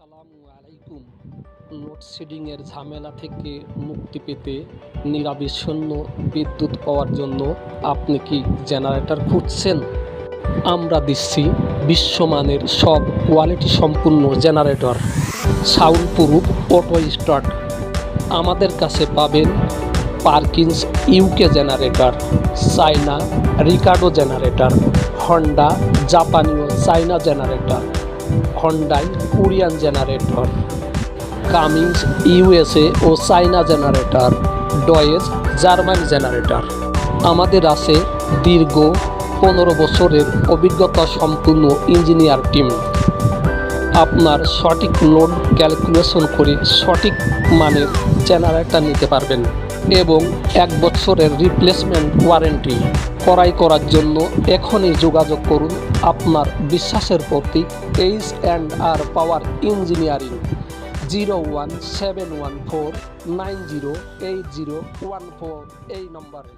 আসসালামু আলাইকুম। লোডশেডিংয়ের ঝামেলা থেকে মুক্তি পেতে নিরবিচ্ছিন্ন বিদ্যুৎ পাওয়ার জন্য আপনি কি জেনারেটর খুঁজছেন? আমরা দিচ্ছি বিশ্বমানের সব কোয়ালিটি সম্পূর্ণ generator, soundproof, auto start. আমাদের কাছে পাবেন Perkins UK generator, China Ricardo generator, Honda জাপানীয় China generator, Hyundai Korean generator, Cummins USA ও China generator, Deutz German generator. আমাদের আছে দীর্ঘ 15 বছরের অভিজ্ঞতা সম্পূর্ণ ইঞ্জিনিয়ার টিম। আপনার সঠিক লোড ক্যালকুলেশন করে সঠিক মানের জেনারেটর নিতে পারবেন এবং 1 বছরের রিপ্লেসমেন্ট ওয়ারেন্টি। ক্রয় করার জন্য এখনই যোগাযোগ করুন আপনার বিশ্বাসের প্রতীক H&R পাওয়ার ইঞ্জিনিয়ারিং 01714908014 এই নম্বরে।